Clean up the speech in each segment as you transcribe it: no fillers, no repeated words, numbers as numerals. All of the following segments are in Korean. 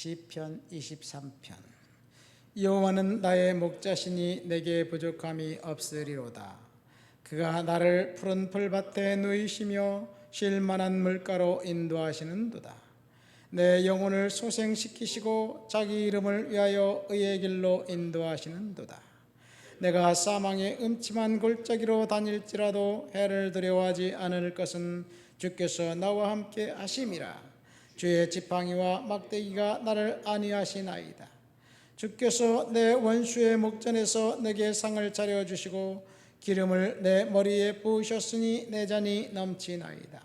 시편 23편. 여호와는 나의 목자시니 내게 부족함이 없으리로다. 그가 나를 푸른 풀밭에 누이시며 쉴 만한 물가로 인도하시는도다. 내 영혼을 소생시키시고 자기 이름을 위하여 의의 길로 인도하시는도다. 내가 사망의 음침한 골짜기로 다닐지라도 해를 두려워하지 않을 것은 주께서 나와 함께 하심이라. 주의 지팡이와 막대기가 나를 안위하시나이다. 주께서 내 원수의 목전에서 내게 상을 차려주시고 기름을 내 머리에 부으셨으니 내 잔이 넘치나이다.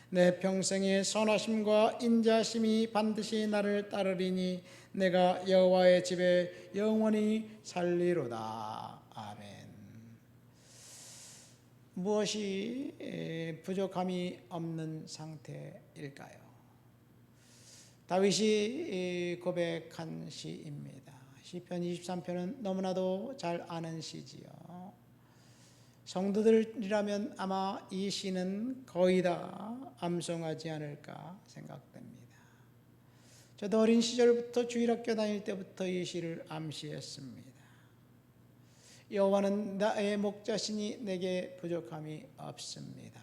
내 평생의 선하심과 인자심이 반드시 나를 따르리니 내가 여호와의 집에 영원히 살리로다. 아멘. 무엇이 부족함이 없는 상태일까요? 다윗이 고백한 시입니다. 시편 23편은 너무나도 잘 아는 시지요. 성도들이라면 아마 이 시는 거의 다 암송하지 않을까 생각됩니다. 저도 어린 시절부터 주일학교 다닐 때부터 이 시를 암시했습니다. 여호와는 나의 목자시니 내게 부족함이 없습니다.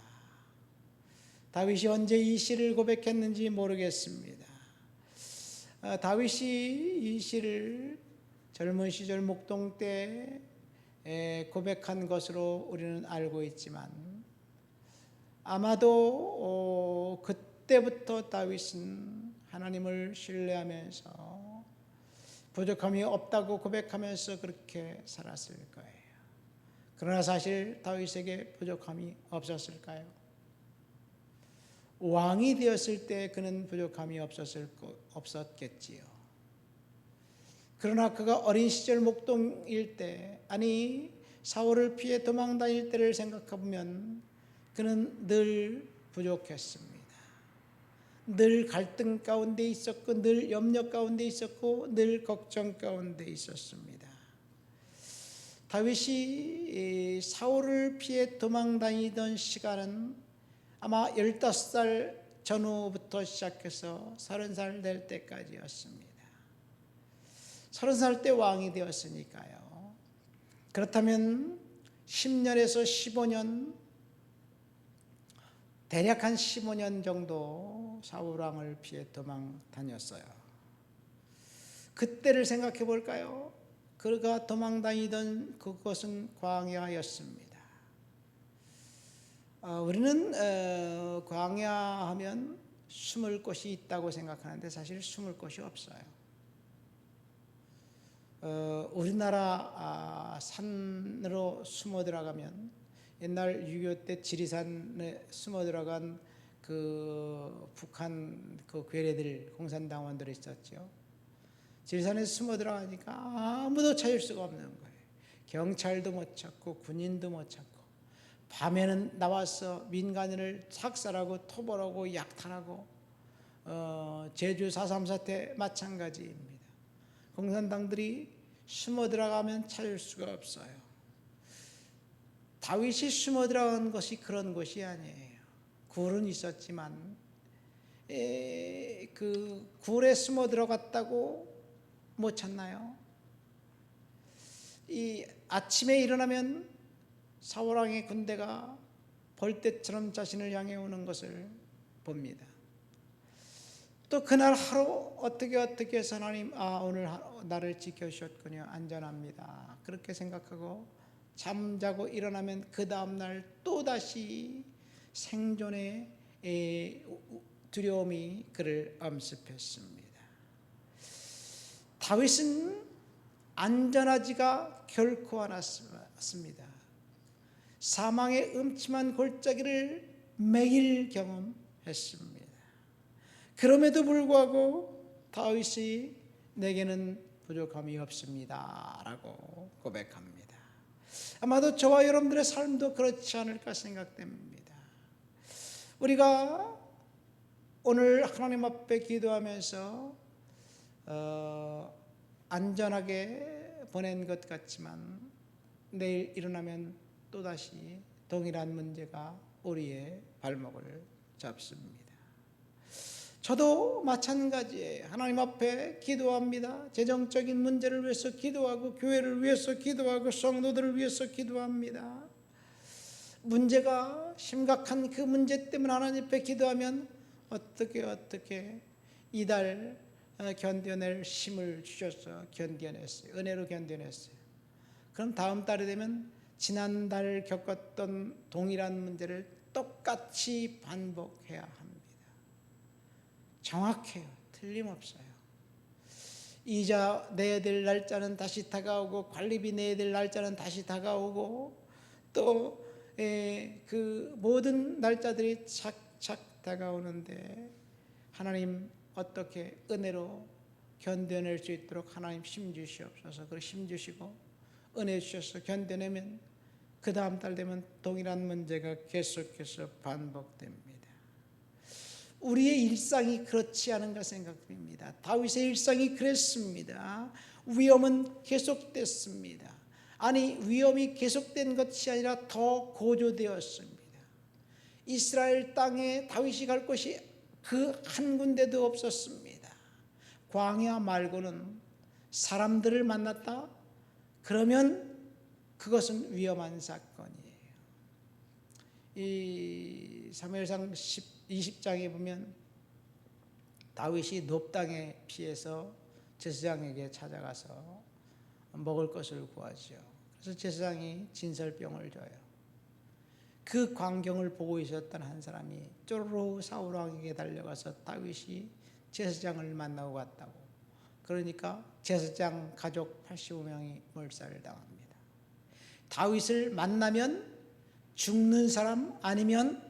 다윗이 언제 이 시를 고백했는지 모르겠습니다. 다윗이 이 시를 젊은 시절 목동 때 고백한 것으로 우리는 알고 있지만 아마도 그때부터 다윗은 하나님을 신뢰하면서 부족함이 없다고 고백하면서 그렇게 살았을 거예요. 그러나 사실 다윗에게 부족함이 없었을까요? 왕이 되었을 때 그는 부족함이 없었겠지요. 그러나 그가 어린 시절 목동일 때, 아니 사울을 피해 도망 다닐 때를 생각해보면 그는 늘 부족했습니다. 늘 갈등 가운데 있었고, 늘 염려 가운데 있었고, 늘 걱정 가운데 있었습니다. 다윗이 사울을 피해 도망 다니던 시간은 아마 15살 전후부터 시작해서 30살 될 때까지였습니다. 30살 때 왕이 되었으니까요. 그렇다면 10년에서 15년, 대략 한 15년 정도 사울왕을 피해 도망 다녔어요. 그때를 생각해 볼까요? 그가 도망 다니던 그곳은 광야였습니다. 우리는 광야하면 숨을 곳이 있다고 생각하는데 사실 숨을 곳이 없어요. 우리나라 산으로 숨어 들어가면 옛날 6.25 때 지리산에 숨어 들어간 그 북한 그 괴뢰들, 공산당원들이 있었죠. 지리산에 숨어 들어가니까 아무도 찾을 수가 없는 거예요. 경찰도 못 찾고 군인도 못 찾고 밤에는 나와서 민간인을 삭살하고 토벌하고 약탈하고 제주 4.3 사태 마찬가지입니다. 공산당들이 숨어 들어가면 찾을 수가 없어요. 다윗이 숨어 들어간 것이 그런 곳이 아니에요. 굴은 있었지만 그 굴에 숨어 들어갔다고 못 찾나요? 이 아침에 일어나면 사울왕의 군대가 벌떼처럼 자신을 향해 오는 것을 봅니다. 또 그날 하루 어떻게 해서 하나님 오늘 나를 지켜주셨군요. 안전합니다. 그렇게 생각하고 잠자고 일어나면 그 다음날 또다시 생존의 두려움이 그를 엄습했습니다. 다윗은 안전하지가 결코 않았습니다. 사망의 음침한 골짜기를 매일 경험했습니다. 그럼에도 불구하고 다윗이 내게는 부족함이 없습니다 라고 고백합니다. 아마도 저와 여러분들의 삶도 그렇지 않을까 생각됩니다. 우리가 오늘 하나님 앞에 기도하면서 안전하게 보낸 것 같지만 내일 일어나면 또다시 동일한 문제가 우리의 발목을 잡습니다. 저도 마찬가지예요. 하나님 앞에 기도합니다. 재정적인 문제를 위해서 기도하고 교회를 위해서 기도하고 성도들을 위해서 기도합니다. 문제가 심각한 그 문제 때문에 하나님 앞에 기도하면 어떻게 이달 견뎌낼 힘을 주셔서 견뎌냈어요. 은혜로 견뎌냈어요. 그럼 다음 달이 되면 지난달 겪었던 동일한 문제를 똑같이 반복해야 합니다. 정확해요. 틀림없어요. 이자 내야 될 날짜는 다시 다가오고 관리비 내야 될 날짜는 다시 다가오고 또 그 모든 날짜들이 착착 다가오는데 하나님 어떻게 은혜로 견뎌낼 수 있도록 하나님 힘 주시옵소서. 그 힘 주시고 은혜 주셔서 견뎌내면 그 다음 달 되면 동일한 문제가 계속해서 반복됩니다. 우리의 일상이 그렇지 않은가 생각됩니다. 다윗의 일상이 그랬습니다. 위험은 계속됐습니다. 아니, 위험이 계속된 것이 아니라 더 고조되었습니다. 이스라엘 땅에 다윗이 갈 곳이 그 한 군데도 없었습니다. 광야 말고는 사람들을 만났다? 그러면 그것은 위험한 사건이에요. 이 사무엘상 20장에 보면 다윗이 놉 땅에 피해서 제사장에게 찾아가서 먹을 것을 구하죠. 그래서 제사장이 진설병을 줘요. 그 광경을 보고 있었던 한 사람이 쪼르르 사울 왕에게 달려가서 다윗이 제사장을 만나고 갔다고. 그러니까 제사장 가족 85명이 몰살을 당합니다. 다윗을 만나면 죽는 사람 아니면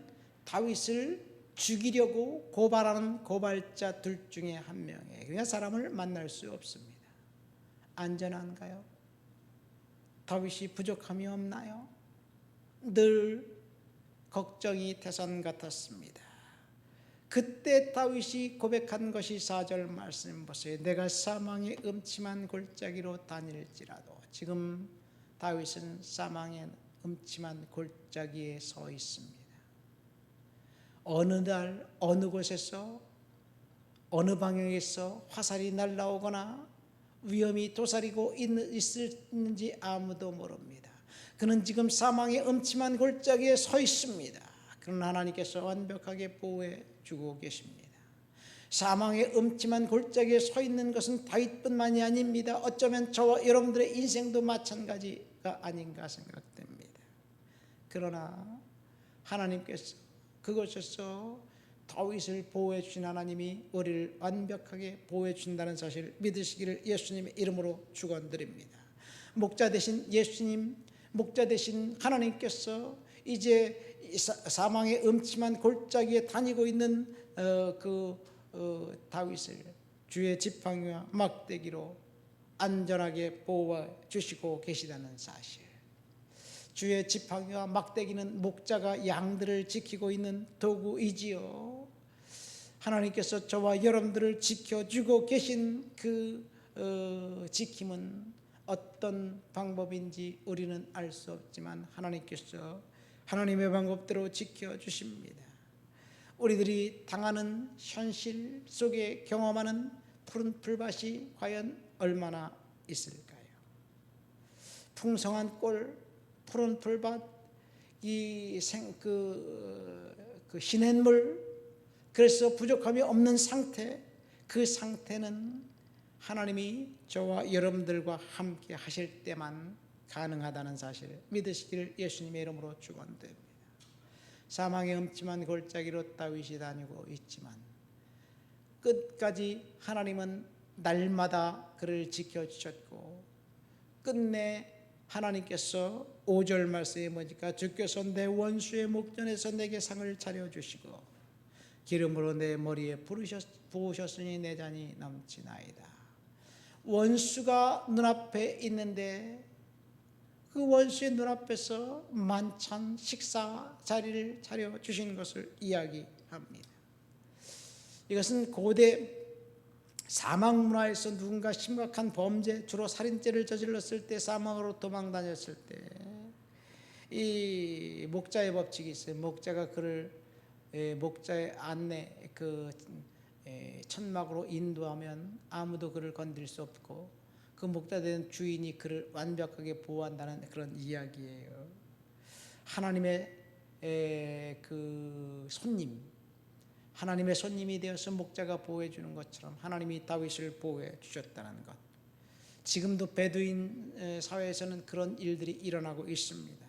다윗을 죽이려고 고발하는 고발자 둘 중에 한 명이에요. 그러니까 사람을 만날 수 없습니다. 안전한가요? 다윗이 부족함이 없나요? 늘 걱정이 태산 같았습니다. 그때 다윗이 고백한 것이 4절 말씀 보세요. 내가 사망의 음침한 골짜기로 다닐지라도. 지금 다윗은 사망의 음침한 골짜기에 서 있습니다. 어느 날 어느 곳에서 어느 방향에서 화살이 날아오거나 위험이 도사리고 있을지 아무도 모릅니다. 그는 지금 사망의 음침한 골짜기에 서 있습니다. 그러나 하나님께서 완벽하게 보호해 주고 계십니다. 사망의 음침한 골짜기에 서 있는 것은 다윗뿐만이 아닙니다. 어쩌면 저와 여러분들의 인생도 마찬가지가 아닌가 생각됩니다. 그러나 하나님께서 그곳에서 다윗을 보호해 주신 하나님이 우리를 완벽하게 보호해 준다는 사실을 믿으시기를 예수님의 이름으로 축원드립니다. 목자 되신 예수님, 목자 되신 하나님께서 이제 사망의 음침한 골짜기에 다니고 있는 다윗을 주의 지팡이와 막대기로 안전하게 보호해 주시고 계시다는 사실. 주의 지팡이와 막대기는 목자가 양들을 지키고 있는 도구이지요. 하나님께서 저와 여러분들을 지켜주고 계신 그 지킴은 어떤 방법인지 우리는 알 수 없지만 하나님께서 하나님의 방법대로 지켜주십니다. 우리들이 당하는 현실 속에 경험하는 푸른 풀밭이 과연 얼마나 있을까요? 풍성한 꼴, 푸른 풀밭, 그 시냇물, 그래서 부족함이 없는 상태, 그 상태는 하나님이 저와 여러분들과 함께 하실 때만 가능하다는 사실을 믿으시기를 예수님의 이름으로 축원드립니다. 사망의 음침한 골짜기로 다윗이 다니고 있지만 끝까지 하나님은 날마다 그를 지켜주셨고 끝내 하나님께서 5절 말씀에 뭐니까 주께서 내 원수의 목전에서 내게 상을 차려주시고 기름으로 내 머리에 부으셨으니 내 잔이 넘치나이다. 원수가 눈앞에 있는데 그 원수의 눈앞에서 만찬 식사 자리를 차려주신 것을 이야기합니다. 이것은 고대 사망 문화에서 누군가 심각한 범죄, 주로 살인죄를 저질렀을 때 사망으로 도망 다녔을 때 이 목자의 법칙이 있어요. 목자가 그를 목자의 안내 천막으로 인도하면 아무도 그를 건드릴 수 없고 그 목자된 주인이 그를 완벽하게 보호한다는 그런 이야기예요. 하나님의 그 손님, 하나님의 손님이 되어서 목자가 보호해 주는 것처럼 하나님이 다윗을 보호해 주셨다는 것. 지금도 베두인 사회에서는 그런 일들이 일어나고 있습니다.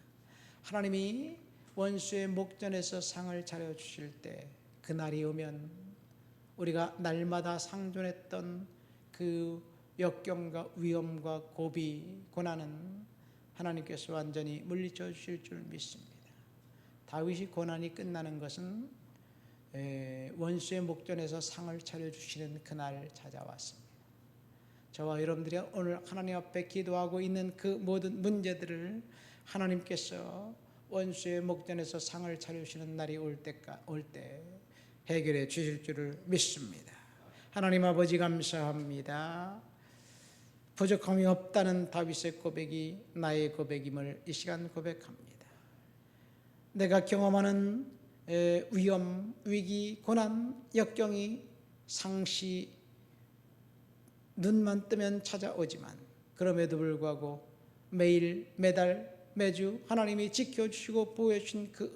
하나님이 원수의 목전에서 상을 차려주실 때 그날이 오면 우리가 날마다 상존했던 그 역경과 위험과 고비, 고난은 하나님께서 완전히 물리쳐 주실 줄 믿습니다. 다윗이 고난이 끝나는 것은 원수의 목전에서 상을 차려주시는 그날 찾아왔습니다. 저와 여러분들이 오늘 하나님 앞에 기도하고 있는 그 모든 문제들을 하나님께서 원수의 목전에서 상을 차려주시는 날이 올 때 해결해 주실 줄을 믿습니다. 하나님 아버지 감사합니다. 부족함이 없다는 다윗의 고백이 나의 고백임을 이 시간 고백합니다. 내가 경험하는 위험, 위기, 고난, 역경이 상시 눈만 뜨면 찾아오지만 그럼에도 불구하고 매일, 매달, 매주 하나님이 지켜주시고 보호해 주신 그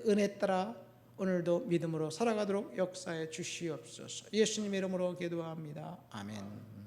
은혜 따라 오늘도 믿음으로 살아가도록 역사해 주시옵소서. 예수님의 이름으로 기도합니다. 아멘.